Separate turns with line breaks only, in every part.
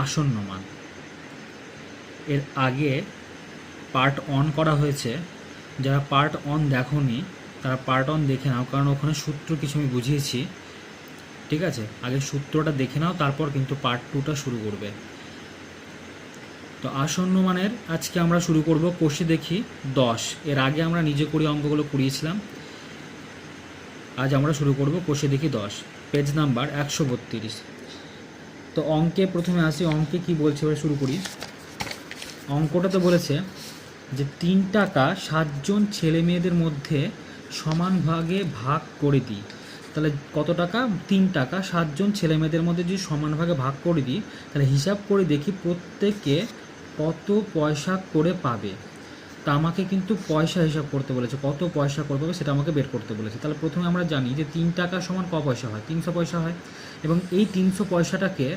আসন্ন মান। এর আগে পার্ট অন করা হয়েছে, যারা পার্ট অন দেখোনি তারা পার্ট অন দেখে নাও, কারণ ওখানে সূত্র কিছু আমি বুঝিয়েছি। ঠিক আছে, আগে সূত্রটা দেখে নাও, তারপর কিন্তু পার্ট 2টা শুরু করবে। তো আসন্ন মানের আজকে আমরা শুরু করব কোষে দেখি 10। এর আগে আমরা নিজে করি অঙ্কগুলো করিয়েছিলাম। আজ আমরা শুরু করব কোষে দেখি 10, পেজ নাম্বার 132। তো অঙ্কে প্রথমে আসি, অঙ্কে কি বলছে এবার শুরু করি। অঙ্কটাতে বলেছে যে 3 টাকা 7 জন ছেলে মেয়েদের মধ্যে সমান ভাগে ভাগ করে দিই। তাহলে কত টাকা? 3 টাকা 7 জন ছেলে মেয়েদের মধ্যে যদি সমান ভাগে ভাগ করে দিই, তাহলে হিসাব করে দেখি প্রত্যেকে কত পয়সা করে পাবে। তা আমাকে কিন্তু পয়সা হিসাব করতে বলেছে, কত পয়সা করে পাবে সেটা আমাকে বের করতে বলেছে। তাহলে প্রথমে আমরা জানি যে 3 টাকা সমান ক পয়সা হয়? 300 পয়সা হয়। এবং এই 300 পয়সাটাকে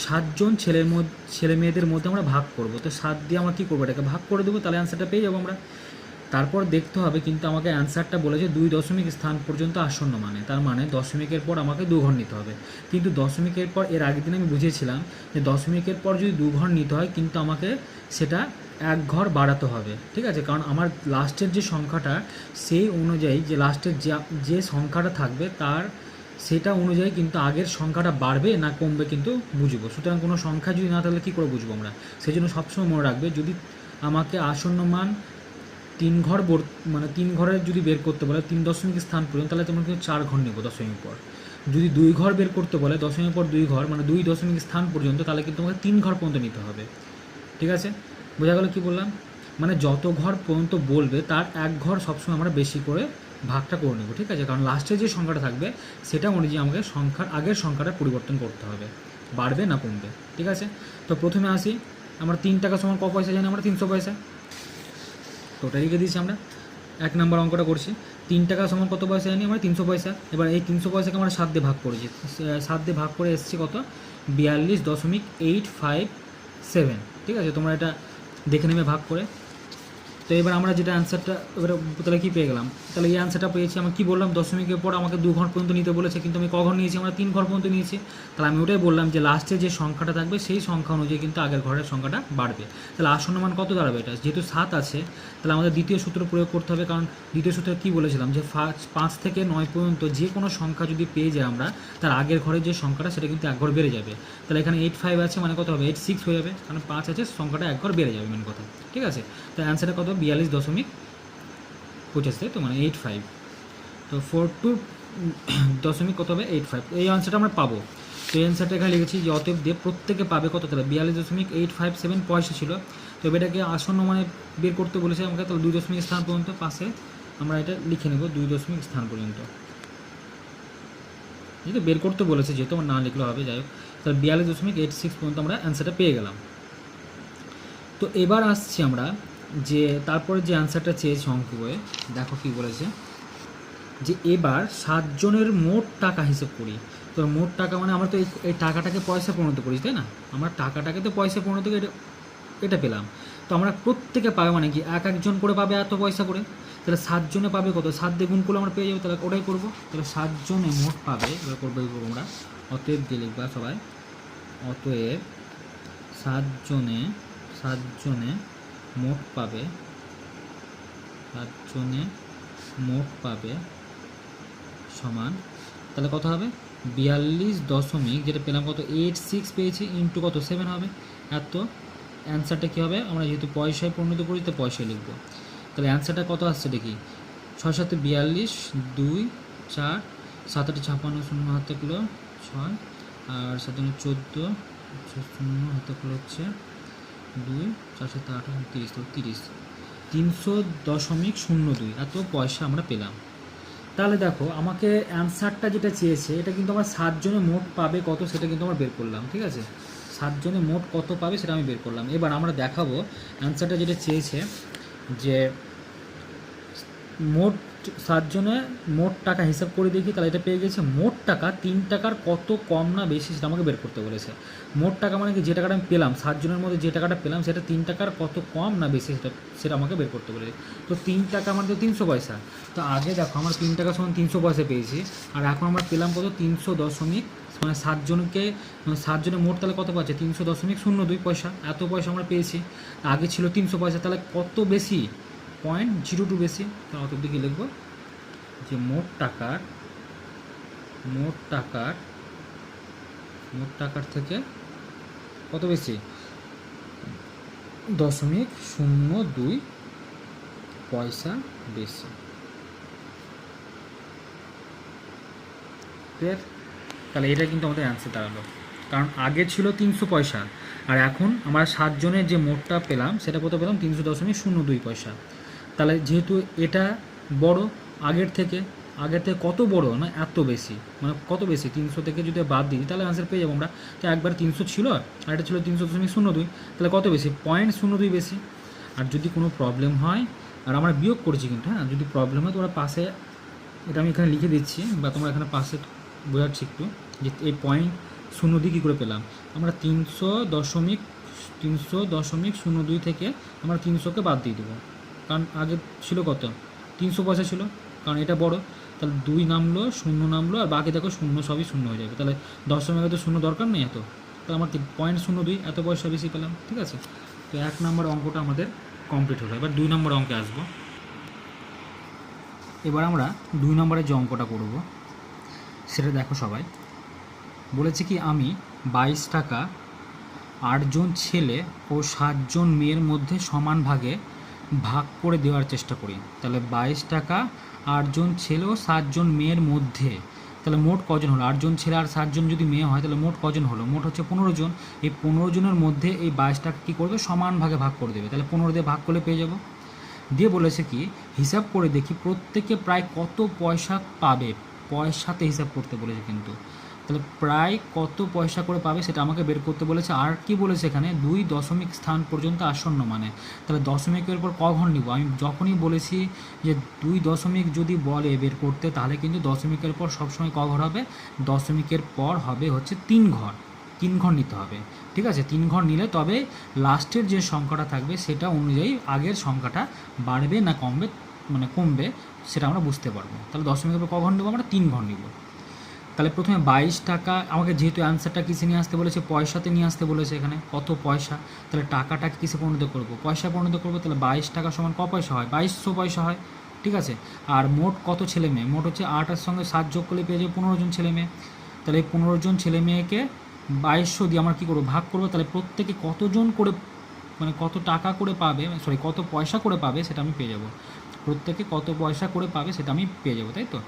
7 জন ছেলে মেয়েদের মধ্যে আমরা ভাগ করব। তো 7 দিয়ে আমরা কী করবো? এটাকে ভাগ করে দেবো, তাহলে অ্যান্সারটা পেয়ে যাবো আমরা। তারপর দেখতে হবে কিন্তু আমাকে অ্যান্সারটা বলেছে 2 দশমিক স্থান পর্যন্ত আসন্ন মানে, তার মানে দশমিকের পর আমাকে 2 ঘর নিতে হবে। কিন্তু দশমিকের পর এর আগের দিন আমি বুঝিয়েছিলাম যে দশমিকের পর যদি 2 ঘর নিতে হয় কিন্তু আমাকে সেটা 1 ঘর বাড়াতে হবে। ঠিক আছে, কারণ আমার লাস্টের যে সংখ্যাটা সেই অনুযায়ী যে লাস্টের যে সংখ্যাটা থাকবে তার সেটা অনুযায়ী কিন্তু আগের সংখ্যাটা বাড়বে না কমবে কিন্তু বুঝবো। সুতরাং কোনো সংখ্যা যদি না থাকলে কী করে বুঝবো আমরা? সেই জন্য সবসময় মনে রাখবে, যদি আমাকে আসন্ন মান 3 ঘর মানে 3 ঘরের যদি বের করতে বলে 3 দশমিক স্থান পর্যন্ত, তাহলে তোমরা কিন্তু 4 ঘর নেবো দশমিক পর। যদি 2 ঘর বের করতে বলে দশমিক পর 2 ঘর মানে 2 দশমিক স্থান পর্যন্ত, তাহলে কিন্তু তোমাকে 3 ঘর পর্যন্ত নিতে হবে। ঠিক আছে, বোঝা গেল কি বললাম? মানে যত ঘর পর্যন্ত বলবে তার 1 ঘর সবসময় আমরা বেশি করে ভাগটা করে নেবো। ঠিক আছে, কারণ লাস্টে যে সংখ্যাটা থাকবে সেটা অনুযায়ী আমাকে আগের সংখ্যাটা পরিবর্তন করতে হবে, বাড়বে না কমবে। ঠিক আছে, তো প্রথমে আসি, আমরা 3 টাকা সমান ক পয়সা জানি? আমরা 300 পয়সা। তো ওটা লিখে দিয়েছি আমরা। 1 নম্বর অঙ্কটা করছি, 3 টাকা সমান কত পয়সা জানি? আমরা 300 পয়সা। এবার এই 300 পয়সাকে আমরা 7 দিয়ে ভাগ করেছি, 7 দিয়ে ভাগ করে এসেছি কত? 42.857। ঠিক আছে, তোমরা এটা দেখে নেবে ভাগ করে। তো এবার আমরা যেটা অ্যান্সারটা এবারে তাহলে কী পেয়ে গেলাম? তাহলে এই অ্যান্সারটা পেয়েছি। আমি কী বললাম? দশমিকের পর আমাকে 2 ঘর পর্যন্ত নিতে বলেছে, কিন্তু আমি ক ঘর নিয়েছি? আমরা 3 ঘর পর্যন্ত নিয়েছি। তাহলে আমি ওটাই বললাম যে লাস্টে যে সংখ্যাটা থাকবে সেই সংখ্যা অনুযায়ী কিন্তু আগের ঘরের সংখ্যাটা বাড়বে। তাহলে আসন্ন মান কত দাঁড়াবে? এটা যেহেতু 7 আছে, তাহলে আমাদের দ্বিতীয় সূত্র প্রয়োগ করতে হবে। কারণ দ্বিতীয় সূত্রে কী বলেছিলাম যে 5 থেকে 9 পর্যন্ত যে কোনো সংখ্যা যদি পেয়ে যায় আমরা, তার আগের ঘরের যে সংখ্যাটা সেটা কিন্তু 1 ঘর বেড়ে যাবে। তাহলে এখানে 85 আছে মানে কত হবে? 86 হয়ে যাবে, কারণ 5 আছে, সংখ্যাটা 1 ঘর বেড়ে যাবে মেন কথা। ঠিক আছে, তো অ্যান্সারটা কত? 42.85, তো মানে 85। তো 42 দশমিক কত হবে? 85। এই অ্যান্সারটা আমরা পাবো। তো এই অ্যান্সারটা এখানে লিখেছি যে অতএব দিয়ে প্রত্যেকে পাবে কত? তাহলে 42.857 পয়সা ছিল। তো এবার এটাকে আসন্ন মানে বের করতে বলেছে আমাকে, তাহলে 2 দশমিক স্থান পর্যন্ত পাশে আমরা এটা লিখে নেব, 2 দশমিক স্থান পর্যন্ত। যেহেতু বের করতে বলেছে, যেহেতু আমার না লিখলে হবে, যাই হোক, তাহলে 42.86 পর্যন্ত আমরা অ্যান্সারটা পেয়ে গেলাম। তো এবার আসছি আমরা যে তারপরে যে অ্যান্সারটা চেয়েছি অঙ্ক বইয়ে, দেখো কী বলেছে যে এবার 7 জনের মোট টাকা হিসেব করি। তো মোট টাকা মানে আমরা তো এই টাকাটাকে পয়সা পরিণত করি, তাই না? আমরা টাকাটাকে তো পয়সা পরিণত করে এটা পেলাম। তো আমরা প্রত্যেকে পাবে মানে কি? এক একজন করে পাবে এত পয়সা করে। তাহলে 7 জনে পাবে কত? 7 দিয়ে গুণ করলে আমরা পেয়ে যাবো, তাহলে ওটাই করবো। তাহলে 7 জনে মোট পাবে, এবার করবো আমরা অতএব দিয়ে লিখবা সবাই, অতএব 7 জনে মোট পাবে, 7 জনে মোট পাবে সমান, তাহলে কত হবে? 42 দশমিক, যেটা পেলাম কত? 86 পেয়েছি, ইন্টু কত? 7 হবে। এত অ্যান্সারটা কী হবে? আমরা যেহেতু পয়সায় পরিণত করি তো পয়সায় লিখবো। তাহলে অ্যান্সারটা কত আসছে দেখি? 6 7 42, 2 4, 7 8 56, 0 হাতে কিলো 6, আর 7 14, 0 হাতে কিলো হচ্ছে 2, 4 7 8 30, তো 30, 300.02 এত পয়সা আমরা পেলাম। তাহলে দেখো আমাকে অ্যান্সারটা যেটা চেয়েছে এটা কিন্তু আমার 7 জনে মোট পাবে কত সেটা কিন্তু আমরা বের করলাম। ঠিক আছে, 7 জনে মোট কত পাবে সেটা আমি বের করলাম। এবার আমরা দেখাবো অ্যান্সারটা যেটা চেয়েছে যে মোট 7 জনে মোট টাকা হিসাব করে দেখি, তাহলে এটা পেয়ে গেছে মোট টাকা 3 টাকার কত কম না বেশি সেটা আমাকে বের করতে বলেছে। মোট টাকা মানে কি? যে টাকাটা আমি পেলাম 7 জনের মধ্যে যে টাকাটা পেলাম সেটা 3 টাকার কত কম না বেশি সেটা আমাকে বের করতে বলেছে। তো 3 টাকা মানে তো 300 পয়সা। তো আগে দেখো আমরা 3 টাকা সমান 300 পয়সা পেয়েছি, আর এখন আমরা পেলাম কত? 300 দশমিক মানে 7 জনের মোট তাহলে কত পাচ্ছে 300.02 পয়সা, এত পয়সা আমরা পেয়েছি। আগে ছিল 300 পয়সা, তাহলে কত বেশি 0.02 বেশি। তাহলে অত দিকে লিখবো যে মোট টাকার থেকে কত বেশি 0.02 পয়সা বেশি। ক্লিয়ার? তাহলে এটা কিন্তু আমাদের অ্যান্সার দাঁড়ালো, কারণ আগে ছিল 300 পয়সা আর এখন আমরা 7 জনের যে মোটটা পেলাম সেটা কত পেলাম 300.02 পয়সা। তাহলে যেহেতু এটা বড় আগের থেকে কত বড় না এত বেশি, মানে কত বেশি 300 থেকে যদি বাদ দিই তাহলে আনসার পেয়ে যাবো আমরা। তো একবার 300 ছিল আর এটা ছিল 300.02, তাহলে কত বেশি 0.02 বেশি। আর যদি কোনো প্রবলেম হয়, আর আমরা বিয়োগ করছি কিন্তু, হ্যাঁ যদি প্রবলেম হয় তোমরা পাশে, এটা আমি এখানে লিখে দিচ্ছি বা তোমরা এখানে পাশে বোঝাচ্ছি একটু যে এই 0.02 কী করে পেলাম। আমরা 300.02 থেকে আমরা 300কে বাদ দিয়ে দেবো, কারণ আগে ছিল কত 300 পয়সা ছিল, কারণ এটা বড়। তাহলে 2 নামলো, 0 নামলো, আর বাকি দেখো 0 সবই 0 হয়ে যাবে। তাহলে দশমিকে তো 0 দরকার নেই এত, তো আমার 0.02 এত পয়সা বেশি পেলাম। ঠিক আছে, তো 1 নম্বর অঙ্কটা আমাদের কমপ্লিট হলো। এবার 2 নম্বর অঙ্কে আসবো। এবার আমরা 2 নম্বরের যে অঙ্কটা করব সেটা দেখো সবাই। বলেছে কি আমি 22 টাকা 8 জন ছেলে ও 7 জন মেয়ের মধ্যে সমান ভাগে ভাগ করে দেওয়ার চেষ্টা করি। তাহলে 22 টাকা 8 জন ছেলে ও 7 জন মেয়ের মধ্যে, তাহলে মোট কজন হলো 8 জন ছেলে আর 7 জন যদি মেয়ে হয় তাহলে মোট কজন হলো, মোট হচ্ছে 15 জন। এই 15 জনের মধ্যে এই 22 টাকা কী করবে সমান ভাগে ভাগ করে দেবে। তাহলে 15 দিয়ে ভাগ করলে পেয়ে যাব। দিয়ে বলেছে কি হিসাব করে দেখি প্রত্যেকে প্রায় কত পয়সা পাবে, পয়সাতে হিসাব করতে বলেছে কিন্তু। তাহলে প্রায় কত পয়সা করে পাবে সেটা আমাকে বের করতে বলেছে। আর কি বলেছে এখানে 2 দশমিক স্থান পর্যন্ত আসন্ন, মানে তাহলে দশমিকের পর ক ঘর নিব। আমি যখনই বলেছি যে 2 দশমিক যদি বলে বের করতে, তাহলে কিন্তু দশমিকের পর সবসময় ক ঘর হবে, দশমিকের পর হবে হচ্ছে 3 ঘর, 3 ঘর নিতে হবে। ঠিক আছে, 3 ঘর নিলে তবে লাস্টের যে সংখ্যাটা থাকবে সেটা অনুযায়ী আগের সংখ্যাটা বাড়বে না কমবে, মানে কমবে সেটা আমরা বুঝতে পারবো। তাহলে দশমিকের পর ক ঘর নেবো আমরা 3 ঘর নিব। তাহলে প্রথমে 22 টাকা, আমাকে যেহেতু অ্যান্সারটা কিসে নিয়ে আসতে বলেছে পয়সাতে নিয়ে আসতে বলেছে, এখানে কত পয়সা, তাহলে টাকাটাকে কিসে পরিণত করব, পয়সা পরিণত করবো। তাহলে 22 টাকা সমান ক পয়সা হয় 2200 পয়সা হয়। ঠিক আছে, আর মোট কত ছেলে মেয়ে, মোট হচ্ছে 8 সঙ্গে 7 যোগ করলে পেয়ে যাবে 15 জন ছেলে মেয়ে। তাহলে এই 15 জন ছেলে মেয়েকে 2200 দিয়ে আমরা কী করবো ভাগ করবো। তাহলে প্রত্যেকে কতজন করে, মানে কত টাকা করে পাবে, সরি কত পয়সা করে পাবে সেটা আমি পেয়ে যাব। প্রত্যেকে কত পয়সা করে পাবে সেটা আমি পেয়ে যাবো, তাই তো।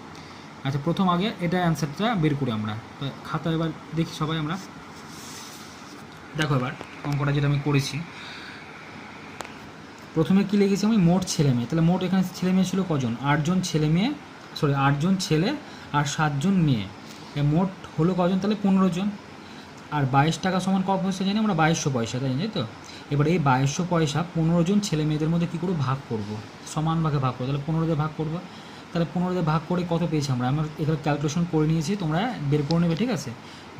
আচ্ছা, প্রথম আগে এটা অ্যান্সারটা বের করি আমরা। তো খাতা এবার দেখি সবাই আমরা, দেখো এবার অঙ্কটা যেটা আমি করেছি। প্রথমে কী লিখেছি আমি মোট ছেলে মেয়ে, তাহলে মোট এখানে ছেলে মেয়ে ছিল কজন 8 জন ছেলে মেয়ে, সরি 8 জন ছেলে আর 7 জন মেয়ে, মোট হলো কজন তাহলে 15 জন। আর 22 টাকা সমান ক পয়সা জানি আমরা 2200 পয়সা, তাই জানি তো। এবার এই 2200 পয়সা 15 জন ছেলে মেয়েদের মধ্যে কী করবো ভাগ করব, সমান ভাগে ভাগ করবো। তাহলে 15 দিয়ে ভাগ করবো, তাহলে 15 দিয়ে ভাগ করে কত পেয়েছি আমরা এখানে ক্যালকুলেশন করে নিয়েছি, তোমরা বের করে নেবে। ঠিক আছে,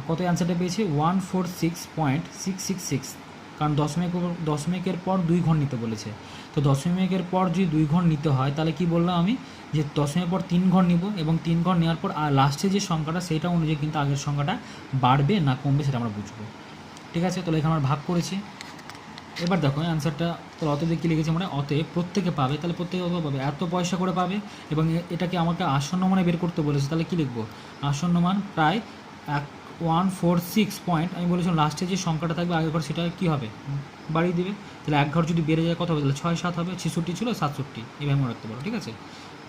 কত অ্যান্সারটা পেয়েছি 146.666, কারণ দশমিকের পর 2 ঘর নিতে বলেছে। তো দশমিকের পর যদি 2 ঘর নিতে হয় তাহলে কি বললাম আমি যে দশমিকের পর 3 ঘর নিব, এবং 3 ঘর নেওয়ার পর লাস্টে যে সংখ্যাটা সেটা অনুযায়ী কিন্তু আগের সংখ্যাটা বাড়বে না কমবে সেটা আমরা বুঝবো। ঠিক আছে, তাহলে এখানে আমরা ভাগ করেছি। এবার দেখো অ্যান্সারটা, তাহলে অতএব কী লিখেছি আমরা, অতএব প্রত্যেকে পাবে, তাহলে প্রত্যেকে কত পাবে এত পয়সা করে পাবে, এবং এটাকে আমাকে আসন্ন মানে বের করতে বলেছে। তাহলে কী লিখবো আসন্ন মান প্রায় 146 পয়েন্ট, আমি বলেছিলাম লাস্টে যে সংখ্যাটা থাকবে আগের ঘর সেটা কী হবে বাড়িয়ে দেবে। তাহলে এক ঘর যদি বেড়ে যায় কত হবে, তাহলে 6 7 হবে, 66 ছিল 67, এভাবে মনে রাখতে পারো। ঠিক আছে,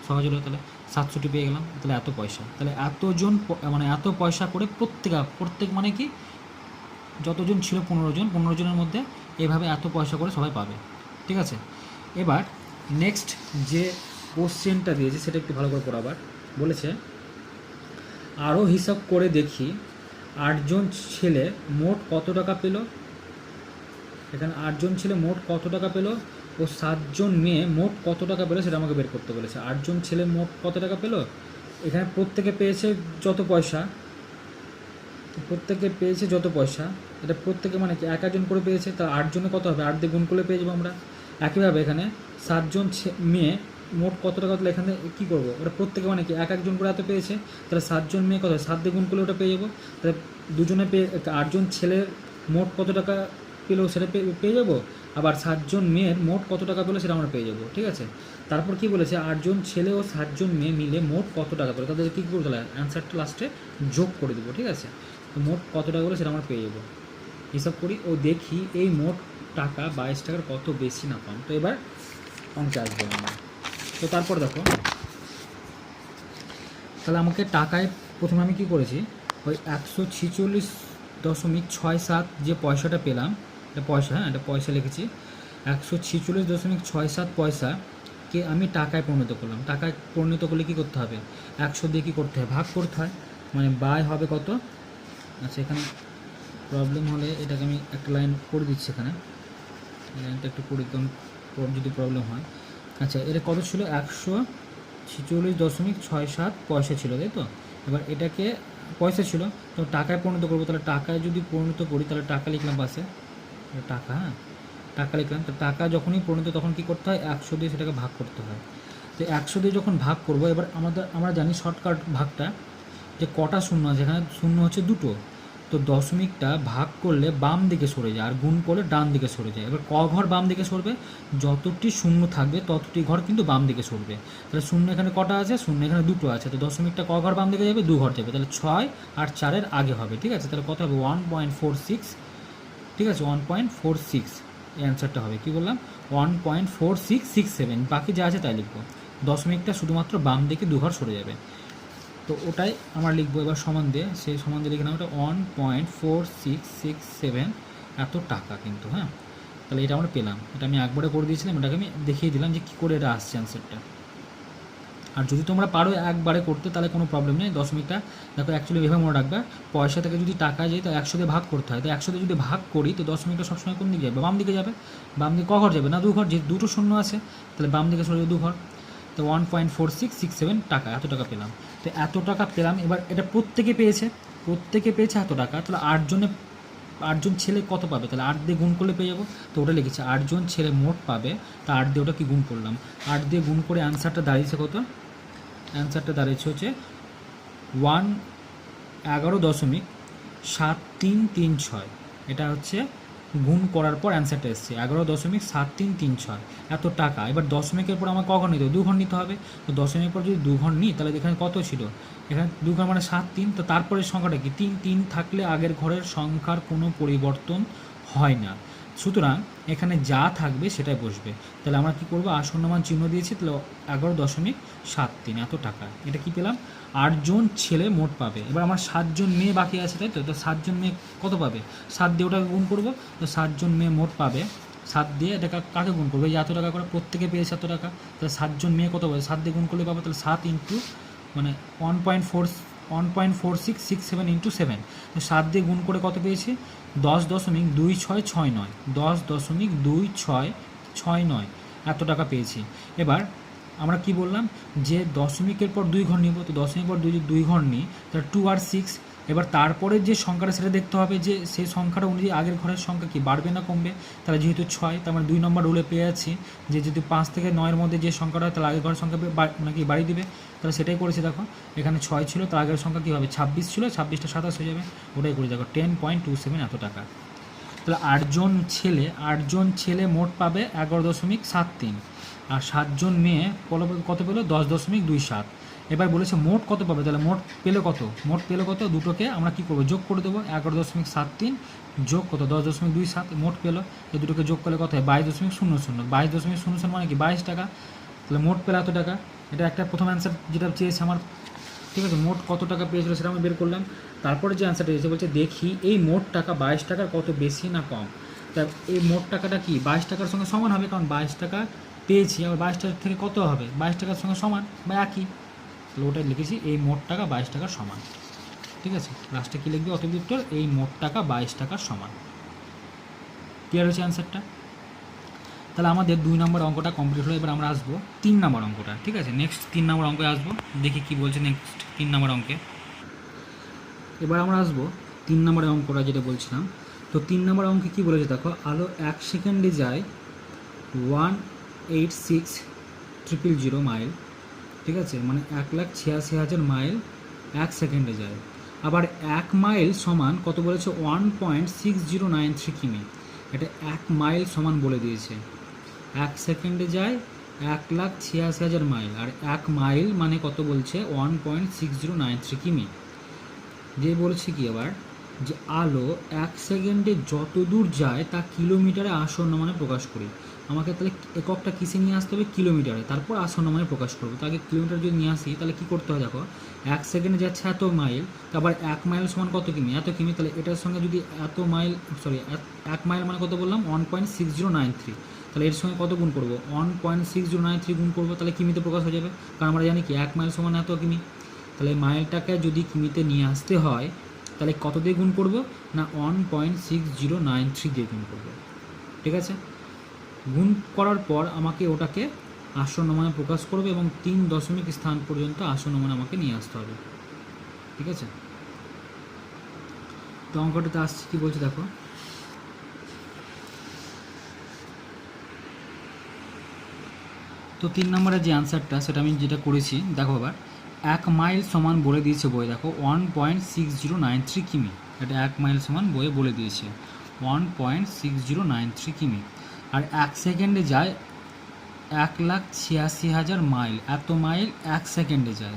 সহজ হলো, তাহলে 67 পেয়ে গেলাম। তাহলে এত পয়সা, তাহলে এতজন মানে এত পয়সা করে প্রত্যেক মানে কি যতজন ছিল 15 জন, 15 জনের মধ্যে এভাবে এত পয়সা করে সবাই পাবে। ঠিক আছে, এবার নেক্সট যে কোশ্চেনটা দিয়েছে সেটা একটু ভালো করে পড়াবার বলেছে। আরও হিসাব করে দেখি 8 জন ছেলে মোট কত টাকা পেল, এখানে 8 জন ছেলে মোট কত টাকা পেল ও 7 জন মেয়ে মোট কত টাকা পেলো সেটা আমাকে বের করতে বলেছে। 8 জন ছেলে মোট কত টাকা পেলো, এখানে প্রত্যেকে পেয়েছে যত পয়সা, এটা প্রত্যেকে মানে কি এক একজন করে পেয়েছে, তা 8 জনে কত হবে 8 দিয়ে গুণ করলে পেয়ে যাবো আমরা। একইভাবে এখানে 7 জন মেয়ে মোট কত টাকা, তাহলে এখানে কী করবো, ওটা প্রত্যেকে মানে কি এক একজন করে এত পেয়েছে, তাহলে 7 জন মেয়ে কত 7 দিয়ে গুণ করলে ওটা পেয়ে যাবো। তাহলে দুজনে পেয়ে 8জন ছেলের মোট কত টাকা পেলো সেটা পেয়ে যাবো, আবার 7জন মেয়ের মোট কত টাকা পেলো সেটা আমরা পেয়ে যাবো, ঠিক আছে। তারপর কি বলেছে, 8জন ছেলে ও 7জন মেয়ে মিলে মোট কত টাকা পেলো, তাদের কী করতে হবে, অ্যান্সারটা লাস্টে যোগ করে দেবো, ঠিক আছে। তো মোট কত টাকা পেলো সেটা আমরা পেয়ে যাবো। হিসাব করি ও দেখি এই মোট টাকা 22 টাকার কত বেশি না কম। তো এবার অঙ্কে আসবো আমরা। তো তারপর দেখো, তাহলে আমাকে টাকায় প্রথমে আমি কী করেছি, ওই 146.67 যে পয়সাটা পেলাম, এটা পয়সা, হ্যাঁ এটা পয়সা লিখেছি, 146.67 পয়সাকে আমি টাকায় পরিণত করলাম। টাকায় পরিণত করলে কী করতে হবে, 100 দিয়ে কী করতে হয়, ভাগ করতে হয়, মানে বাই হবে কত। আচ্ছা এখানে প্রবলেম হলে এটাকে আমি একটা লাইন করে দিচ্ছি, এখানে লাইনটা একটু করে দিতাম যদি প্রবলেম হয়। আচ্ছা এটা কত ছিল, 146.67 পয়সা ছিল, তাই তো। এবার এটাকে পয়সা ছিল, তো টাকায় পরিণত করবো, তাহলে টাকায় যদি পরিণত করি তাহলে টাকা লিখলাম পাশে, টাকা, হ্যাঁ টাকা লিখলাম। তো টাকা যখনই পরিণত তখন কী করতে হয়, 100 দিয়ে সেটাকে ভাগ করতে হয়। তো 100 দিয়ে যখন ভাগ করবো, এবার আমরা জানি শর্টকাট ভাগটা, যে কটা শূন্য আছে, এখানে শূন্য হচ্ছে দুটো, তো দশমিকটা ভাগ করলে বাম দিকে সরে যায় আর গুণ করলে ডান দিকে সরে যায়। এবার ক ঘর বাম দিকে সরবে, যতটি শূন্য থাকবে ততটি ঘর কিন্তু বাম দিকে সরবে। তাহলে শূন্য এখানে কটা আছে, শূন্য এখানে দুটো আছে, তো দশমিকটা ক ঘর বাম দিকে যাবে, 2 ঘর যাবে, তাহলে 6 আর 4-এর আগে হবে, ঠিক আছে। তাহলে কত হবে 1.46, ঠিক আছে 1.46 এই অ্যান্সারটা হবে। কী বললাম, 1.4667, বাকি যা আছে তাই লিখবো, দশমিকটা শুধুমাত্র বাম দিকে 2 ঘর সরে যাবে। তো ওটাই আমরা লিখবো এবার সমান দিয়ে, সেই সমান দিয়ে লিখে নাম ওটা 1.4667 এত টাকা কিন্তু, হ্যাঁ। তাহলে এটা আমরা পেলাম, এটা আমি একবারে করে দিয়েছিলাম, এটাকে আমি দেখিয়ে দিলাম যে কী করে এটা আসছে অ্যান্সারটা। আর যদি তোমরা পারো একবারে করতে তাহলে কোনো প্রবলেম নেই। দশমিকটা দেখো অ্যাকচুয়ালি ভেবে মনে রাখবে, পয়সা থেকে যদি টাকা যায় তো 100 দিয়ে ভাগ করতে হয়, তো 100 দিয়ে যদি ভাগ করি তো দশমিকটা সবসময় কোন দিকে যাবে, বাম দিকে যাবে। বাম দিকে ক ঘর যাবে না, 2 ঘর, যে দুটো শূন্য আছে তাহলে বাম দিকে সরে যাবে 2 ঘর। তো 1.4667 টাকা, এত টাকা পেলাম। তো এত টাকা পেলাম, এবার এটা প্রত্যেকে পেয়েছে এত টাকা, তাহলে 8জন ছেলে কত পাবে, তাহলে 8 দিয়ে গুণ করলে পেয়ে যাবো। তো ওটা লিখেছে 8জন ছেলে মোট পাবে, তা 8 দিয়ে ওটা কি গুণ করলাম, 8 দিয়ে গুণ করে অ্যান্সারটা দাঁড়িয়েছে কত, অ্যান্সারটা দাঁড়িয়েছে হচ্ছে 11.7336, এটা হচ্ছে গুণ করার পর অ্যান্সারটা এসছে 11.7336 এত টাকা। এবার দশমিকের পর আমার ক ঘর নিতে হবে, 2 ঘর নিতে হবে। তো দশমিকের পর যদি 2 ঘর নিই তাহলে এখানে কত ছিল, এখানে 2 ঘর মানে 7-3, তো তারপরের সংখ্যাটা কি 3 থাকলে আগের ঘরের সংখ্যার কোনো পরিবর্তন হয় না, সুতরাং এখানে যা থাকবে সেটাই বসবে। তাহলে আমরা কী করবো, আসন্ন মান চিহ্ন দিয়েছি, তাহলে 11.73 এত টাকা। এটা কি পেলাম, 8জন ছেলে মোট পাবে। এবার আমার 7জন মেয়ে বাকি আছে, তাই তো। তো 7জন মেয়ে কত পাবে, 7 দিয়ে ওটাকে গুণ করবো, তো 7জন মেয়ে মোট পাবে, 7 দিয়ে এটা কাকে গুণ করবো, এই এত টাকা করে প্রত্যেকে পেয়েছে এত টাকা, তাহলে 7জন মেয়ে কত পাবে, 7 দিয়ে গুণ করলে পাবো, তাহলে 7 ইন্টু মানে 1.4667 ইন্টু 7, তো 7 দিয়ে গুণ করে কত পেয়েছি, 10.2669, 10.2669 এত টাকা পেয়েছি। এবার আমরা কি বললাম, যে দশমিকের পর 2 ঘর নিব, তো দশমিকের পর 2 ঘর নিই তাহলে 2 আর 6। এবার তারপরে যে সংখ্যাটা সেটা দেখতে হবে যে সেই সংখ্যাটা অনুযায়ী আগের ঘরের সংখ্যা কি বাড়বে না কমবে। তাহলে যেহেতু 6, তার মানে 2 নম্বর রুলে পেয়ে যাচ্ছি যে যদি 5 থেকে 9-এর মধ্যে যে সংখ্যাটা হয় তাহলে আগের ঘরের সংখ্যা মানে কি বাড়িয়ে দিবে, তাহলে সেটাই করেছি। দেখো এখানে 6 ছিল, তার আগের সংখ্যা কী হবে, 26 ছিল, 26টা 27 হয়ে যাবে, ওটাই করি। দেখো 10.27 এত টাকা। তাহলে 8জন ছেলে মোট পাবে 11.73, আর 7জন মেয়ে কত পেলো, 10.27। এবার বলেছে মোট কত পাবে, তাহলে মোট পেলো কত, দুটোকে আমরা কী করবো, যোগ করে দেবো, 11.73 যোগ কত, 10.27 মোট পেলো। এই দুটোকে যোগ করলে কত হয়, 22.00, 22.00 মানে কি 22 টাকা। তাহলে মোট পেলো এত টাকা। এটা একটা প্রথম অ্যান্সার যেটা চেয়েছে আমার, ঠিক আছে। মোট কত টাকা পেয়েছিল সেটা আমি বের করলাম। তারপরে যে অ্যান্সারটা এসেছে বলছে দেখি এই মোট টাকা 22 টাকার কত বেশি না কম। তা এই মোট টাকাটা কি 22 টাকার সঙ্গে সমান হবে, কারণ 22 টাকা পেয়েছি, আবার 22 টাকার থেকে কত হবে, 22 টাকার সঙ্গে সমান বা একই, তাহলে ওটাই লিখেছি এই মোট টাকা 22 টাকার সমান, ঠিক আছে। লাস্টে কী লিখবে, অতএব উত্তর এই মোট টাকা 22 টাকার সমান। ক্লিয়ার হয়েছে অ্যান্সারটা। তাহলে আমাদের 2 নম্বর অঙ্কটা কমপ্লিট হলো। এবার আমরা আসবো 3 নম্বর অঙ্কটা, ঠিক আছে। নেক্সট 3 নম্বর অঙ্কে আসবো, দেখি কি বলছে নেক্সট 3 নম্বর অঙ্কে। এবার আমরা আসবো 3 নম্বরের অঙ্কটা যেটা বলছিলাম। তো 3 নম্বর অঙ্কে কী বলেছে দেখো, আলো 1 সেকেন্ডে যায় 186,000 মাইল, ঠিক আছে, মানে 1,86,000 মাইল 1 সেকেন্ডে যায়। আবার 1 মাইল সমান কত বলেছে, 1.6093 কিমি। এটা 1 মাইল সমান বলে দিয়েছে, 1 সেকেন্ডে যায় 1,86,000 মাইল, আর 1 মাইল মানে কত বলছে, 1.6093 কিমি। যে বলছে কি আবার, যে আলো 1 সেকেন্ডে যত দূর যায় তা কিলোমিটারে আসন্ন মানে প্রকাশ করি। আমাকে তাহলে এককটা কিসে নিয়ে আসতে হবে, কিলোমিটারে, তারপর আসন্ন মানে প্রকাশ করবো। তো আগে কিলোমিটার যদি নিয়ে আসি তাহলে কী করতে হয়, দেখো 1 সেকেন্ডে যাচ্ছে এত মাইল, তারপর 1 মাইল সমান কত কিমি, এত কিমি। তাহলে এটার সঙ্গে যদি এত মাইল, সরি 1 মাইল মানে কত বললাম, 1.6093, তাহলে এর সঙ্গে কত গুণ করবো, 1.6093 গুণ করবো, তাহলে কিমিতে প্রকাশ হয়ে যাবে। কারণ আমরা জানি কি 1 মাইল সমান এত কিমি। তাহলে মাইলটাকে যদি কিমিতে নিয়ে আসতে হয় তাহলে কত দিয়ে গুণ করব না, 1.6093 দিয়ে গুণ করব। ঠিক আছে, গুণ করার পর আমাকে ওটাকে আসন্ন মানে প্রকাশ করবে এবং 3 দশমিক স্থান পর্যন্ত আসন্ন মানে আমাকে নিয়ে আসতে হবে। ঠিক আছে, তো অঙ্কটাতে আসছে কি বলছে দেখো, তো 3 নম্বরের যে অ্যান্সারটা সেটা আমি যেটা করেছি দেখো। আবার 1 মাইল সমান বলে দিয়েছে বই, দেখো 1.6093 কিমি। এটা 1 মাইল সমান বইয়ে বলে দিয়েছে 1.6093 কিমি। আর 1 সেকেন্ডে যায় 1,86,000 মাইল, এত মাইল 1 সেকেন্ডে যায়।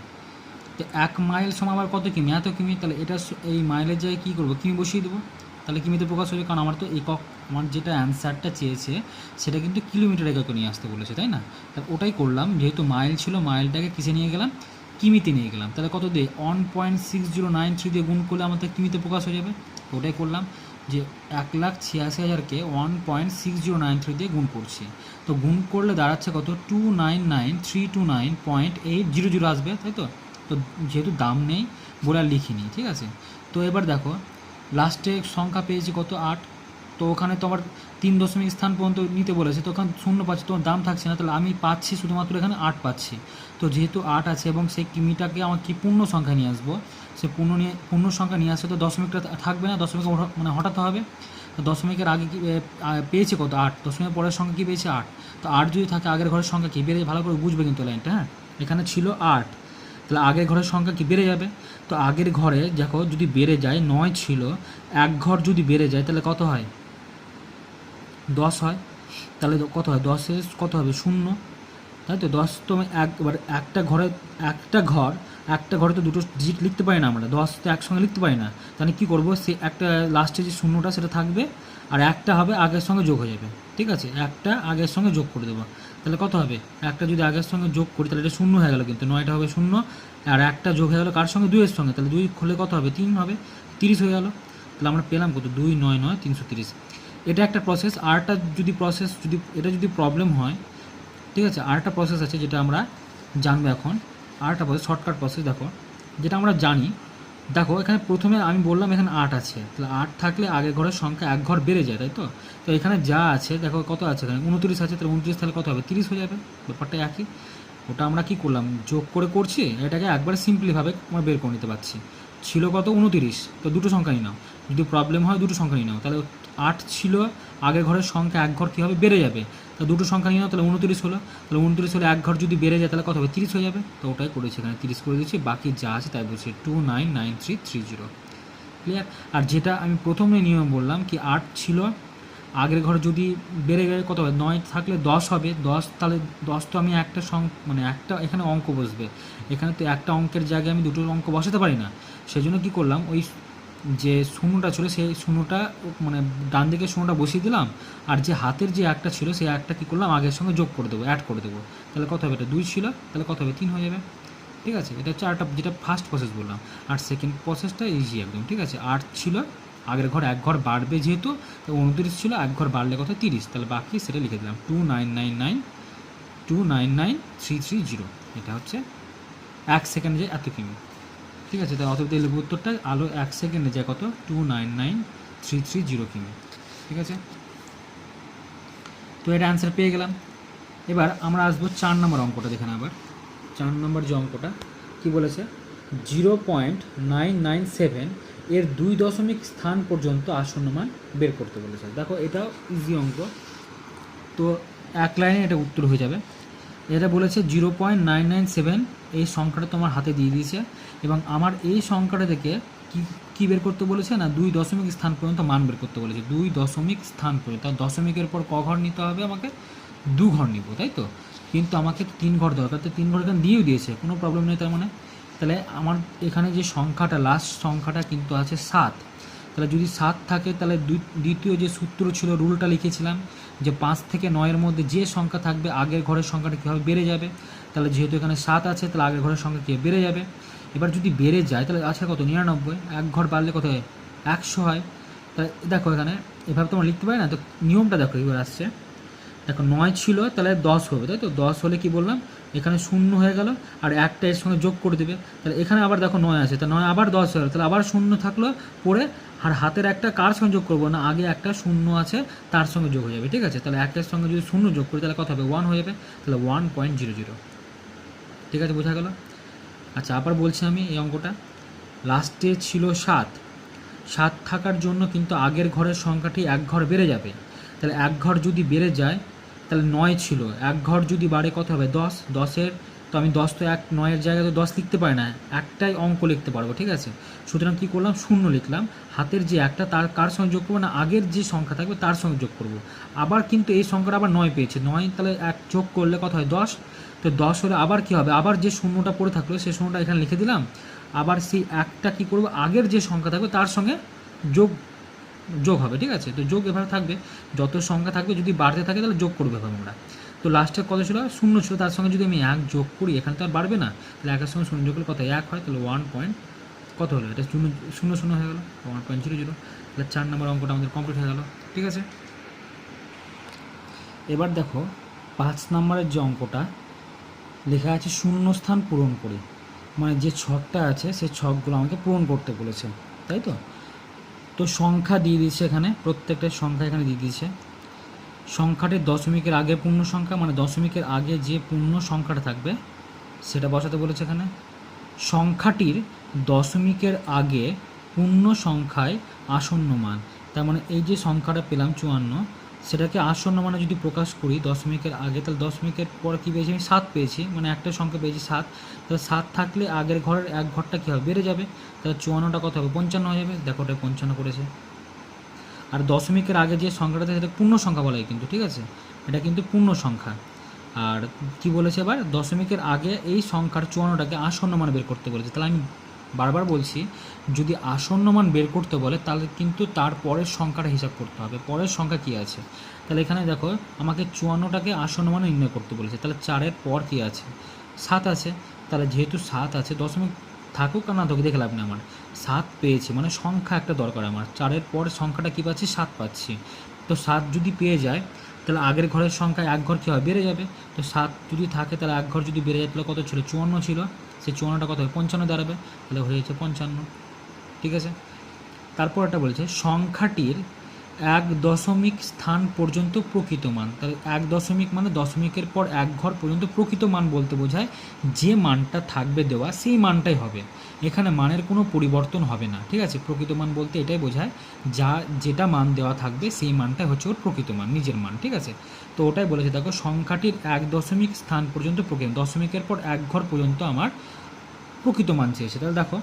তো 1 মাইল সমান আবার কত কিমি, এত কিমি। তাহলে এটা এই মাইলের জায়গায় কী করবো, কিমি বসিয়ে দেবো, তাহলে কিমিতে প্রকাশ হবে। কারণ আমার তো একক, আমার যেটা অ্যান্সারটা চেয়েছে সেটা কিন্তু কিলোমিটার এককে নিয়ে আসতে বলেছে, তাই না। তাহলে ওটাই করলাম, যেহেতু মাইল ছিল মাইলটাকে কিসে নিয়ে গেলাম, কিমিতে নিয়ে গেলাম। তাহলে কত দিয়ে, 1.6093 দিয়ে গুণ করলে আমাদের কিমিতে প্রকাশ হয়ে যাবে। ওটাই করলাম, যে 1,86,000কে 1.6093 দিয়ে গুণ করছি। তো গুণ করলে দাঁড়াচ্ছে কত, 299,329.800 আসবে, তাই তো। তো যেহেতু দাম নেই বলে আর লিখিনি, ঠিক আছে। তো এবার দেখো লাস্টে সংখ্যা পেয়েছি কত, 8। তো ওখানে তো আবার 3 দশমিক স্থান পর্যন্ত নিতে বলেছে, তো ওখানে 0 পাচ্ছি, তোমার দাম থাকছে না। তাহলে আমি পাচ্ছি শুধুমাত্র এখানে 8 পাচ্ছি। তো যেহেতু 8 আছে এবং সেই কিমিটাকে আমার কি পূর্ণ সংখ্যা নিয়ে আসবো, সে পূর্ণ সংখ্যা নিয়ে আসলে তো দশমিকটা থাকবে না, দশমিক মানে হঠাৎ হবে। তো দশমিকের আগে কি পেয়েছে কত, 8, দশমিকের পরের সংখ্যা কী পেয়েছে, 8। তো 8 যদি থাকে আগের ঘরের সংখ্যা কী বেড়ে, ভালো করে বুঝবে কিন্তু লাইনটা, হ্যাঁ। এখানে ছিল 8, তাহলে আগের ঘরের সংখ্যা কি বেড়ে যাবে। তো আগের ঘরে দেখো যদি বেড়ে যায়, 9 ছিল, 1 ঘর যদি বেড়ে যায় তাহলে কত হয়, 10 হয়। তাহলে কত হয়, 10 কত হবে, 0, তাই তো। 10 তো একবার একটা ঘরে তো দুটো ডিজিট লিখতে পারি না আমরা, 10 তো একসঙ্গে লিখতে পারি না। তাহলে কী করবো, সে একটা লাস্টে যে 0টা সেটা থাকবে, আর একটা হবে আগের সঙ্গে যোগ হয়ে যাবে। ঠিক আছে, একটা আগের সঙ্গে যোগ করে দেবো, তাহলে কত হবে, একটা যদি আগের সঙ্গে যোগ করি তাহলে এটা 0 হয়ে গেল, কিন্তু 9টা হবে 0, আর একটা যোগ হয়ে গেলো কার সঙ্গে, 2-এর সঙ্গে, তাহলে 2 খুলে কত হবে, 3 হবে, 30 হয়ে গেল। তাহলে আমরা পেলাম কত, 2 9 9 330। এটা একটা প্রসেস। আরটা যদি এটা যদি প্রবলেম হয়, ঠিক আছে, আরেকটা প্রসেস আছে যেটা আমরা জানবো এখন। আরেকটা প্রসেস, শর্টকাট প্রসেস দেখো, যেটা আমরা জানি। দেখো এখানে প্রথমে আমি বললাম এখানে 8 আছে, তাহলে 8 থাকলে আগের ঘরের সংখ্যা 1 ঘর বেড়ে যায়, তাই তো। তো এখানে যা আছে দেখো কত আছে, এখানে 29 আছে, তাহলে 29 তাহলে কত হবে, 30 হয়ে যাবে। ব্যাপারটা একই। ওটা আমরা কি করলাম, যোগ করে করছি, এটাকে একবারে সিম্পলিভাবে আমরা বের করে নিতে পারছি। ছিল কত, 29, তো দুটো সংখ্যা নিয়ে নাও, যদি প্রবলেম হয় দুটো সংখ্যা নিয়ে নাও। তাহলে 8 ছিল, আগের ঘরের সংখ্যা 1 ঘর কী হবে, বেড়ে যাবে, তো দুটো সংখ্যা নিয়ে নাও, তাহলে 29 হলো। তাহলে 29 হলে 1 ঘর যদি বেড়ে যায় তাহলে কত হবে, 30 হয়ে যাবে। তো ওটাই করেছি, এখানে 30 করে দিচ্ছি, বাকি যা আছে তাই বলছি 299330। ক্লিয়ার। আর যেটা আমি প্রথমে নিয়ম বললাম কি, 8 ছিল, আগের ঘরে যদি বেড়ে গেলে কত হবে, 9 থাকলে 10 হবে, 10, তাহলে 10 তো আমি একটা মানে একটা এখানে অঙ্ক বসবে, এখানে তো একটা অঙ্কের জায়গায় আমি দুটো অঙ্ক বসাতে পারি না। সেই জন্য কী করলাম, ওই যে শূন্যটা ছিল সেই শূন্যটা মানে ডান দিকে শূন্যটা বসিয়ে দিলাম, আর যে হাতের যে একটা ছিল সেই একটা কী করলাম, আগের সঙ্গে যোগ করে দেবো, অ্যাড করে দেবো। তাহলে কত হবে, এটা 2 ছিল, তাহলে কত হবে, 3 হয়ে যাবে। ঠিক আছে, এটা হচ্ছে আরেকটা, যেটা ফার্স্ট প্রসেস বললাম। আর সেকেন্ড প্রসেসটা ইজি একদম, ঠিক আছে। 8 ছিল, আগের ঘর 1 ঘর বাড়বে যেহেতু, তো 29 ছিল, 1 ঘর বাড়লে কত, 30, তাহলে বাকি সেটা লিখে দিলাম 2999330। এটা হচ্ছে 1 সেকেন্ডে যায় এত কিমি। ঠিক আছে, তাহলে অতএব এই উত্তরটা, আলো 1 সেকেন্ডে যায় কত, 299,330 কিমি। ঠিক আছে, তো এটা অ্যান্সার পেয়ে গেলাম। এবার আমরা আসবো 4 নম্বর অঙ্কটা, দেখে না আবার 4 নম্বর যে অঙ্কটা কী বলেছে, 0.997 এর 2 দশমিক স্থান পর্যন্ত আসন্ন মান বের করতে বলেছে। দেখো এটাও ইজি অঙ্ক, তো এক লাইনে এটা উত্তর হয়ে যাবে। এটা বলেছে 0.997, এই সংখ্যাটা তোমার হাতে দিয়ে দিয়েছে, এবং আমার এই সংখ্যাটা থেকে কি কি বের করতে বলেছে না 2 দশমিক স্থান পর্যন্ত মান বের করতে বলেছে, 2 দশমিক স্থান পর্যন্ত। তার দশমিকের পর ক ঘর নিতে হবে আমাকে, 2 ঘর নিব, তাই তো। কিন্তু আমাকে 3 ঘর দরকার, তো 3 ঘর এখানে দিয়েও দিয়েছে, কোনো প্রবলেম নেই। তার মানে তাহলে আমার এখানে যে সংখ্যাটা লাস্ট সংখ্যাটা কিন্তু আছে 7। তাহলে যদি 7 থাকে তাহলে দ্বিতীয় যে সূত্র ছিল, রুলটা লিখেছিলাম যে 5 থেকে 9-এর মধ্যে যে সংখ্যা থাকবে আগের ঘরের সংখ্যাটা কীভাবে বেড়ে যাবে। তাহলে যেহেতু এখানে 7 আছে তাহলে আগের ঘরের সংখ্যা কী বেড়ে যাবে। এবার যদি বেড়ে যায় তাহলে আছে কত, 99, এক ঘর বাড়লে কত হয়, 100 হয়। তাহলে দেখো এখানে এভাবে তোমরা লিখতে পারি না, তো নিয়মটা দেখো এবার আসছে। দেখো 9 ছিল তাহলে 10 হবে, তাই তো। 10 হলে কি বললাম, এখানে 0 হয়ে গেল আর একটা এর সঙ্গে যোগ করে দেবে। তাহলে এখানে আবার দেখো 9 আছে, তাহলে 9 আবার 10 হয়ে গেল, তাহলে আবার 0 থাকলো পরে, আর হাতের একটা কার সঙ্গে যোগ করবো না, আগে একটা 0 আছে তার সঙ্গে যোগ হয়ে যাবে, ঠিক আছে। তাহলে একের সঙ্গে যদি 0 যোগ করি তাহলে কত হবে, 1 হয়ে যাবে। তাহলে 1.00, ঠিক আছে, বোঝা গেল। আচ্ছা আবার বলছি আমি এই অঙ্কটা, লাস্টে ছিল 7 থাকার জন্য কিন্তু আগের ঘরের সংখ্যাটি এক ঘর বেড়ে যাবে। তাহলে এক ঘর যদি বেড়ে যায় তাহলে 9 ছিল, এক ঘর যদি বাড়ে কত হবে, 10। 10-এর তো আমি 10 তো 9-এর জায়গায় তো 10 লিখতে পারি না, একটাই অঙ্ক লিখতে পারবো, ঠিক আছে। সুতরাং কী করলাম, 0 লিখলাম, হাতের যে একটা তার কার সঙ্গে যোগ করবো না, আগের যে সংখ্যা থাকবে তার সঙ্গে যোগ করব। আবার কিন্তু এই সংখ্যাটা আবার 9 পেয়েছে, 9 তাহলে এক যোগ করলে কত হয়, 10। তো 10 হলে আবার কী হবে, আবার যে 0টা পড়ে থাকলো সেই 0টা এখানে লিখে দিলাম। আবার সেই একটা কী করবো, আগের যে সংখ্যা থাকবে তার সঙ্গে যোগ হবে, ঠিক আছে। তো যোগ এভাবে থাকবে, যত সংখ্যা থাকবে যদি বাড়তে থাকে তাহলে যোগ করবে এভাবে আমরা। তো লাস্টে কত ছিল, 0 ছিল, তার সঙ্গে যদি আমি 1 যোগ করি এখানে তো আর বাড়বে না, তাহলে 1-এর সঙ্গে 0 যোগ করলে কত 1 হয়, তাহলে 1 পয়েন্ট কত হলো, এটা 0 হয়ে গেল, 1.00। তাহলে 4 নম্বর অঙ্কটা আমাদের কমপ্লিট হয়ে গেল, ঠিক আছে। এবার দেখো 5 নম্বরের যে অঙ্কটা লেখা আছে, শূন্যস্থান পূরণ করি, মানে যে ছকটা আছে সেই ছকগুলো আমাকে পূরণ করতে বলেছে, তাই তো। তো সংখ্যা দিয়ে দিয়েছে এখানে, প্রত্যেকটা সংখ্যা এখানে দিয়ে দিয়েছে। সংখ্যাটির দশমিকের আগে পূর্ণ সংখ্যা, মানে দশমিকের আগে যে পূর্ণ সংখ্যাটা থাকবে সেটা বসাতে বলেছে এখানে। সংখ্যাটির দশমিকের আগে পূর্ণ সংখ্যায় আসন্ন মান, তার মানে এই যে সংখ্যাটা পেলাম 54, সেটাকে আসন্ন মানে যদি প্রকাশ করি দশমিকের আগে, তাহলে দশমিকের পর কী পেয়েছি আমি, 7 পেয়েছি, মানে একটা সংখ্যা পেয়েছি 7। তাহলে 7 থাকলে আগের ঘরের এক ঘরটা কী হবে, বেড়ে যাবে। তাহলে 54টা কত হবে, 55 হয়ে যাবে। দেখো ওটা 55 করেছে। আর দশমিকের আগে যে সংখ্যাটা থাকে সেটা পূর্ণ সংখ্যা বলা হয় কিন্তু, ঠিক আছে, এটা কিন্তু পূর্ণ সংখ্যা। আর কি বলেছে এবার, দশমিকের আগে এই সংখ্যার 54টাকে আসন্ন মান বের করতে বলেছে। তাহলে আমি বারবার বলছি, যদি আসন্ন মান বের করতে বলে তাহলে কিন্তু তার পরের সংখ্যাটা হিসাব করতে হবে, পরের সংখ্যা কী আছে। তাহলে এখানে দেখো আমাকে 54টাকে আসন্ন মান নির্ণয় করতে বলেছে, তাহলে 4-এর পর কী আছে, 7 আছে। তাহলে যেহেতু 7 আছে, দশমিক থাকুক আর না থাকুক দেখে লাভ নেই, আমার 7 পেয়েছি, মানে সংখ্যা একটা দরকার আমার। 4-এর পর সংখ্যাটা কী পাচ্ছি, 7 পাচ্ছি। তো 7 যদি পেয়ে যায় তাহলে আগের ঘরের সংখ্যায় এক ঘর কী হয়, বেড়ে যাবে। তো 7 যদি থাকে তাহলে এক ঘর যদি বেড়ে যায় তাহলে কত ছিল, 54 ছিল, সেই 54টা কত হবে, 55 দাঁড়াবে, তাহলে হয়েছে 55, ঠিক আছে। তারপর একটা বলেছে সংখ্যাটির 1 দশমিক স্থান পর্যন্ত প্রকৃত মান। তাহলে 1 দশমিক মানে দশমিকের পর এক ঘর পর্যন্ত প্রকৃত মান বলতে বোঝায় যে মানটা থাকবে দেওয়া সেই মানটাই হবে, এখানে মানের কোনো পরিবর্তন হবে না, ঠিক আছে। প্রকৃত মান বলতে এটাই বোঝায় যেটা মান দেওয়া থাকবে সেই মানটাই হচ্ছে ওর প্রকৃত মান, নিজের মান, ঠিক আছে। তো ওটাই বলেছে, দেখো সংখ্যাটির 1 দশমিক স্থান পর্যন্ত প্রকৃত, দশমিকের পর এক ঘর পর্যন্ত আমার প্রকৃত মান চেয়েছে। তাহলে দেখো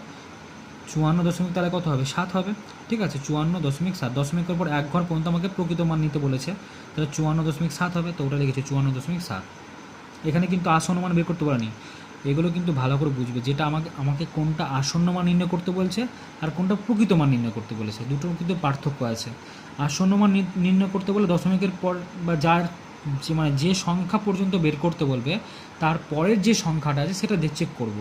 54 দশমিক তাহলে কত হবে, 7 হবে, ঠিক আছে। 54.7, দশমিকের পর এক ঘর পর্যন্ত আমাকে প্রকৃত মান নিতে বলেছে, তাহলে 54.7 হবে। তো ওটা লিখেছে 54.7। এখানে কিন্তু আসন্ন মান বের করতে পারেনি, এগুলো কিন্তু ভালো করে বুঝবে, যেটা আমাকে কোনটা আসন্ন মান নির্ণয় করতে বলছে আর কোনটা প্রকৃত মান নির্ণয় করতে বলেছে, দুটোর কিন্তু পার্থক্য আছে। আসন্ন মান নির্ণয় করতে বলে দশমিকের পর বা যার মানে যে সংখ্যা পর্যন্ত বের করতে বলবে তার পরের যে সংখ্যাটা আছে সেটা চেক করব।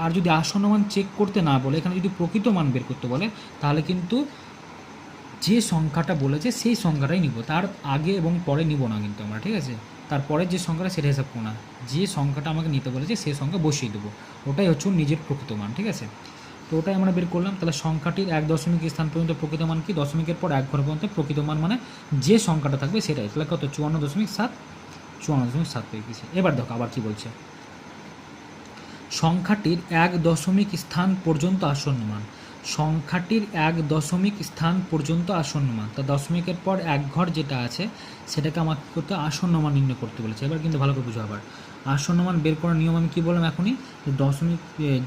আর যদি আসন্ন মান চেক করতে না বলে, এখানে যদি প্রকৃত মান বের করতে বলে তাহলে কিন্তু যে সংখ্যাটা বলেছে সেই সংখ্যাটাই নিব, তার আগে এবং পরে নিব না কিন্তু আমরা, ঠিক আছে। তারপরে যে সংখ্যাটা সেটা হিসাব করব না, যে সংখ্যাটা আমাকে নিতে বলেছে সেই সংখ্যা বসিয়ে দেবো, ওটাই হচ্ছে নিজের প্রকৃত মান, ঠিক আছে। তো ওটাই আমরা বের করলাম। তাহলে সংখ্যাটির 1 দশমিক স্থান পর্যন্ত প্রকৃত মান কি, দশমিকের পর এক ঘর পর্যন্ত প্রকৃত মান মানে যে সংখ্যাটা থাকবে সেটাই। তাহলে কত, 54.7, 54.7 পেয়ে গেছে। এবার দেখো আবার কি বলছে, সংখ্যাটির 1 দশমিক স্থান পর্যন্ত আসন্ন মান। সংখ্যাটির 1 দশমিক স্থান পর্যন্ত আসন্ন মান। তা দশমিকের পর 1 ঘর যেটা আছে সেটাকে আমাকে করতে আসন্ন মান নির্ণয় করতে বলেছে। এবার কিন্তু ভালো করে বুঝো। আবার আসন্ন মান বের করার নিয়ম আমি কী বললাম এখনই, দশমিক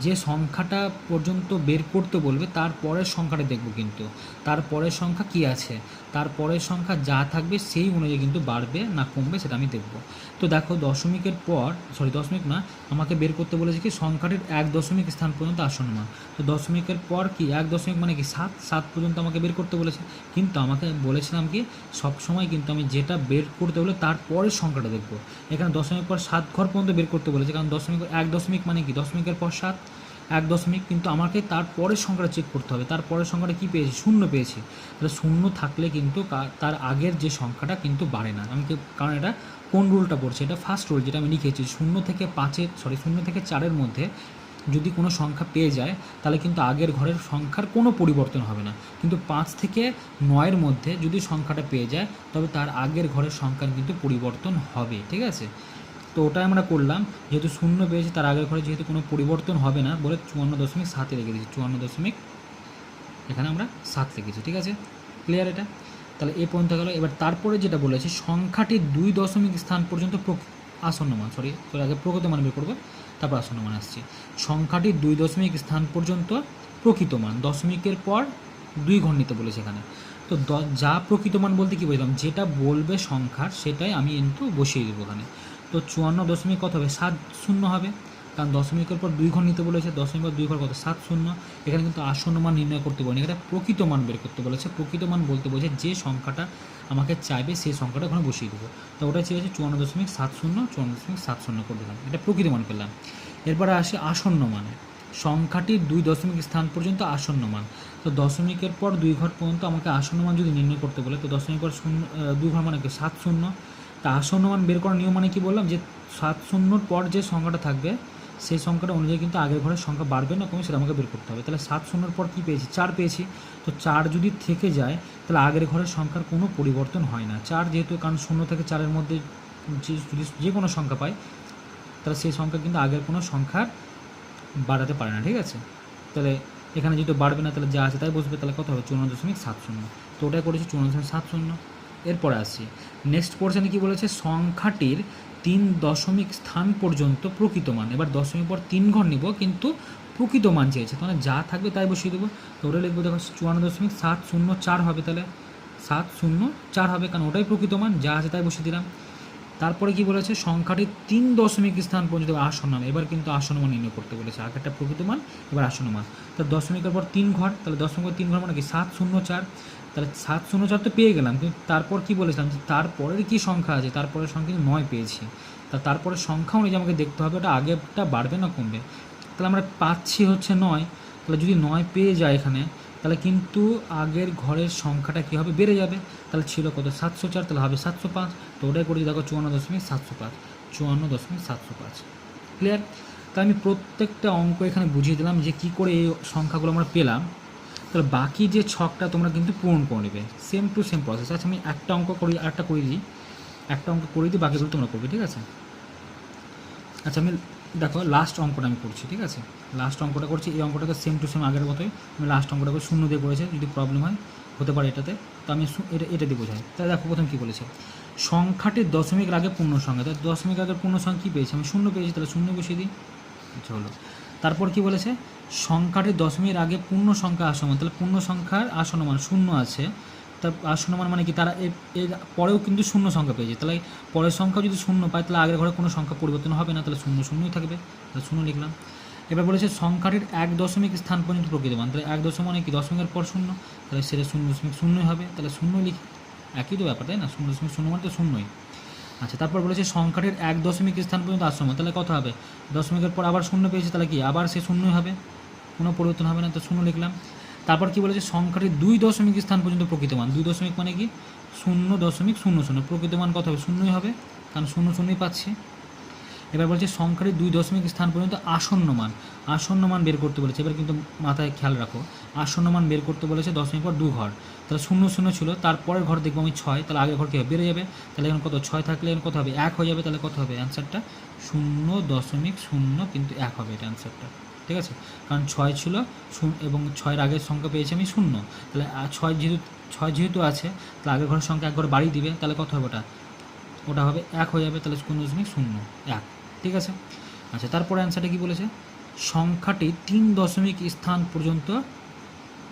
যে সংখ্যাটা পর্যন্ত বের করতে বলবে তার পরের সংখ্যাটা দেখব, কিন্তু তার পরের সংখ্যা কি আছে, তার পরের সংখ্যা যা থাকবে সেই অনুযায়ী কিন্তু বাড়বে না কমবে সেটা আমি দেখব। তো দেখো দশমিকের পর দশমিক না, আমাকে বের করতে বলেছে কি সংখ্যাটির 1 দশমিক স্থান পর্যন্ত আসন্ন মান। তো দশমিকের পর কি 1 দশমিক মানে কি 7 পর্যন্ত আমাকে বের করতে বলেছে, কিন্তু আমাকে বলেছিলাম কি সবসময় কিন্তু আমি যেটা বের করতে বলে তার পরের সংখ্যাটা দেখব। এখানে দশমিক পর 7 ঘর পর্যন্ত বের করতে বলেছে, কারণ 1 দশমিক মানে কি দশমিকের পর 7, 1 দশমিক, কিন্তু আমাকে তার পরের সংখ্যাটা চেক করতে হবে। তার পরের সংখ্যাটা কী পেয়েছি, 0 পেয়েছি। তাহলে 0 থাকলে কিন্তু তার আগের যে সংখ্যাটা কিন্তু বাড়ে না। আমি কারণ এটা কোন রুলটা পড়ছে, এটা ফার্স্ট রুল যেটা আমি লিখেছি, 0 থেকে 4-এর মধ্যে যদি কোনো সংখ্যা পেয়ে যায় তাহলে কিন্তু আগের ঘরের সংখ্যার কোনো পরিবর্তন হবে না, কিন্তু 5 থেকে 9-এর মধ্যে যদি সংখ্যাটা পেয়ে যায় তবে তার আগের ঘরের সংখ্যার কিন্তু পরিবর্তন হবে। ঠিক আছে, তো ওটাই আমরা করলাম। যেহেতু 0 পেয়েছি তার আগের ঘরে যেহেতু কোনো পরিবর্তন হবে না বলে 54.7 রেখে দিয়েছি, 54 এখানে আমরা 7 লিখেছি। ঠিক আছে, ক্লিয়ার এটা? তাহলে এই পর্যন্ত গেল। এবার তারপরে যেটা বলেছি সংখ্যাটির 2 দশমিক স্থান পর্যন্ত আসন্ন মান, আগে প্রকৃত মান বের করবো তারপর আসন্ন মান আসছি। সংখ্যাটির 2 দশমিক স্থান পর্যন্ত প্রকৃত মান, দশমিকের পর 2 ঘর নিতে বলেছে এখানে। তো যা প্রকৃত মান বলতে কী বুঝলাম, যেটা বলবে সংখ্যার সেটাই আমি কিন্তু বসিয়ে দেবো এখানে। তো 54 কত হবে, 70 হবে, কারণ দশমিকের পর 2 ঘর নিতে বলেছে, দশমিকের পর 2 ঘর কত, 70। এখানে কিন্তু আসন্ন মান নির্ণয় করতে বলেনি, এটা প্রকৃত মান বের করতে বলেছে। প্রকৃত মান বলতে বলছে যে সংখ্যাটা আমাকে চাইবে সেই সংখ্যাটা ওখানে বসিয়ে দেবো। তো ওটা চেয়েছে 54.70 করে দিলাম, এটা প্রকৃত মান পেলাম। এরপরে আসে আসন্ন মানে, সংখ্যাটির 2 দশমিক স্থান পর্যন্ত আসন্ন মান। তো দশমিকের পর 2 ঘর পর্যন্ত আমাকে আসন্ন মান যদি নির্ণয় করতে বলে, তো দশমিকের পর 2 ঘর মানে কি 70। তা আসন্ন মান বের করার নিয়ম মানে কি বললাম, যে 70 পর যে সংখ্যাটা থাকবে সেই সংখ্যাটা অনুযায়ী কিন্তু আগের ঘরের সংখ্যা বাড়বে না কমে সেটা আমাকে বের করতে হবে। তাহলে 70 পর কী পেয়েছি, 4 পেয়েছি। তো 4 যদি থেকে যায় তাহলে আগের ঘরের সংখ্যার কোনো পরিবর্তন হয় না। 4 যেহেতু, কারণ 0 থেকে 4-এর মধ্যে যদি যে কোনো সংখ্যা পাই তাহলে সেই সংখ্যা কিন্তু আগের কোনো সংখ্যার বাড়াতে পারে না। ঠিক আছে, তাহলে এখানে যেহেতু বাড়বে না তাহলে যা আছে তাই বসবে, তাহলে কত হবে 54.70। তো ওটাই করেছি 54.70। এরপরে আসছি নেক্সট পোর্শনে কী বলেছে, সংখ্যাটির 3 দশমিক স্থান পর্যন্ত প্রকৃত মান। এবার দশমিক পর 3 ঘর নিব, কিন্তু প্রকৃত মান চেয়েছে, তাহলে যা থাকবে তাই বসিয়ে দেবো। তো ওটা লিখবো, দেখো 54.704 হবে, তাহলে 704 হবে, কারণ ওটাই প্রকৃত মান, যা আছে তাই বসিয়ে দিলাম। তারপরে কি বলেছে, সংখ্যাটির 3 দশমিক স্থান পর্যন্ত আসন্ন মান। এবার কিন্তু আসন্ন মান নির্ণয় করতে বলেছে, আগেরটা প্রকৃত মান এবার আসন্ন মান। তো দশমিকের পর 3 ঘর, তাহলে দশমিকের 3 ঘর মানে কি 704, তাহলে 704 তো পেয়ে গেলাম, কিন্তু তারপর কি বলেছিলাম যে তারপরের কী সংখ্যা আছে, তারপরের সংখ্যা কিন্তু 9 পেয়েছি। তারপরে সংখ্যা অনুযায়ী আমাকে দেখতে হবে ওটা আগেরটা বাড়বে না কমবে। তাহলে আমরা পাচ্ছি হচ্ছে 9, তাহলে যদি 9 পেয়ে যায় এখানে তাহলে কিন্তু আগের ঘরের সংখ্যাটা কী হবে, বেড়ে যাবে। তাহলে ছিল কত 704, তাহলে হবে 705। তো ওটাই করেছি, দেখো 54.705, 54.705। ক্লিয়ার? তাই আমি প্রত্যেকটা অঙ্ক এখানে বুঝিয়ে দিলাম যে কী করে এই সংখ্যাগুলো আমরা পেলাম। তাহলে বাকি যে ছকটা তোমরা কিন্তু পূরণ করে নেবে, সেম টু সেম প্রসেস। আচ্ছা আমি একটা অঙ্ক করি, আরেকটা করে দিই, বাকিগুলো তোমরা করবে। ঠিক আছে, আচ্ছা আমি দেখো লাস্ট অঙ্কটা আমি করছি। ঠিক আছে, লাস্ট অঙ্কটা করছি, এই অঙ্কটাকে সেম টু সেম আগের মতোই আমি লাস্ট অঙ্কটাকে 0 দিয়ে করেছি, যদি প্রবলেম হয় হতে পারে এটাতে, তো আমি এটা দিয়ে বোঝাই। তাহলে দেখো প্রথম কী বলেছে, সংখ্যাটির দশমিকের আগে পূর্ণ সংখ্যা। তাহলে দশমিক আগের পূর্ণ সংখ্যা কী পেয়েছি, আমি 0 পেয়েছি, তাহলে 0 বসিয়ে দিই। আচ্ছা হলো। তারপর কি বলেছে, সংখ্যাটির দশমিকের আগে পূর্ণ সংখ্যা আসন্ন মান। তাহলে পূর্ণ সংখ্যার আসন্ন মান 0 আছে, তার আসন্ন মান মানে কি তারা এর পরেও কিন্তু 0 সংখ্যা পেয়েছে। তাহলে পরের সংখ্যা যদি 0 পায় তাহলে আগের ঘরে কোনো সংখ্যা পরিবর্তন হবে না, তাহলে 0 0ই থাকবে, তাহলে 0 লিখলাম। এবার বলেছে সংখ্যাটির 1 দশমিক স্থান পর্যন্ত প্রকৃত মান। তাহলে 1 দশমিক মানে কি দশমিকের পর 0, তাহলে সেটা 0.0 হবে, তাহলে 0 লিখি। একই তো ব্যাপার তাই না, 0.0 মানে তো 0ই। আচ্ছা তারপর বলেছে সংখ্যাটির 1 দশমিক স্থান পর্যন্ত আসন্ন মান। তাহলে কত হবে, দশমিকের পর আবার 0 পেয়েছে, তাহলে কি আবার সে 0ই হবে, কোনো পরিবর্তন হবে না, তো 0 লিখলাম। তারপর কি বলেছে সংখ্যাটির 2 দশমিক স্থান পর্যন্ত প্রকৃত মান। 2 দশমিক মানে কি 0.00, প্রকৃত মান কত হবে, 0ই হবে, কারণ 0 0ই পাচ্ছি। এবার বলছে সংখ্যাটির 2 দশমিক স্থান পর্যন্ত আসন্ন মান। আসন্ন মান বের করতে বলেছে, এবার কিন্তু মাথায় খেয়াল রাখো, আসন্ন মান বের করতে বলেছে দশমিক পর 2 ঘর। তাহলে 0 0 ছিল, তারপরের ঘর দেখবো আমি 6, তাহলে আগের ঘর কী হবে, বেড়ে যাবে। তাহলে এখন কত 6 থাকলে এখন কত হবে, 1 হয়ে যাবে। তাহলে কত হবে অ্যান্সারটা 0.0 কিন্তু 1 হবে, এটা অ্যান্সারটা। ঠিক আছে, কারণ 6 ছিল এবং 6-এর আগের সংখ্যা পেয়েছি আমি 0, তাহলে 6 যেহেতু আছে তাহলে আগের ঘরের সংখ্যা 1 ঘরে বাড়িয়ে দিবে, তাহলে কত হবে ওটা হবে 1 হয়ে যাবে, তাহলে 0.01, ঠিক আছে। আচ্ছা, তারপরে অ্যান্সারটা কী বলেছে, সংখ্যাটি 3 দশমিক স্থান পর্যন্ত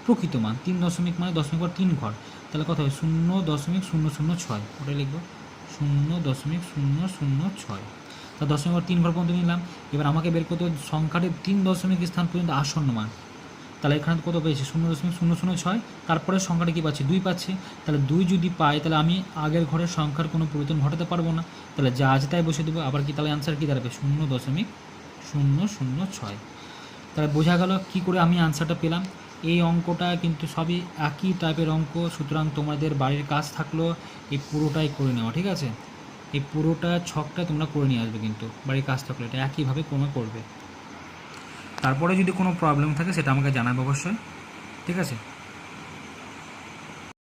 প্রকৃত মান, 3 দশমিক মানে দশমিক পর 3 ঘর, তাহলে কত হবে 0.006, ওটাই লিখবো 0.006, তা দশমিক পর 3 ঘর পর্যন্ত নিলাম। এবার আমাকে বের করতে হবে সংখ্যাটি 3 দশমিক স্থান পর্যন্ত আসন্ন মান, তাহলে এখানে কত পেয়েছি 0.006, তারপরে সংখ্যাটা কী পাচ্ছি 2 পাচ্ছি, তাহলে 2 যদি পাই তাহলে আমি আগের ঘরের সংখ্যার কোনো পরিবর্তন ঘটাতে পারবো না, তাহলে যা আছে তাই বসে দেবো। আবার কি, তাহলে অ্যান্সার কী দাঁড়াবে 0.006। তাহলে বোঝা গেল কী করে আমি আনসারটা পেলাম। এই অঙ্কটা কিন্তু সবই একই টাইপের অঙ্ক, সুতরাং তোমাদের বাড়ির কাজ থাকলো এই পুরোটাই করে নেওয়া, ঠিক আছে। এই পুরোটা ছকটা তোমরা করে নিয়ে আসবে, কিন্তু বাড়ির কাজ থাকলে এটা একইভাবে তোমরা করবে। তারপরে যদি কোনো প্রবলেম থাকে সেটা আমাকে জানাবে অবশ্যই, ঠিক আছে।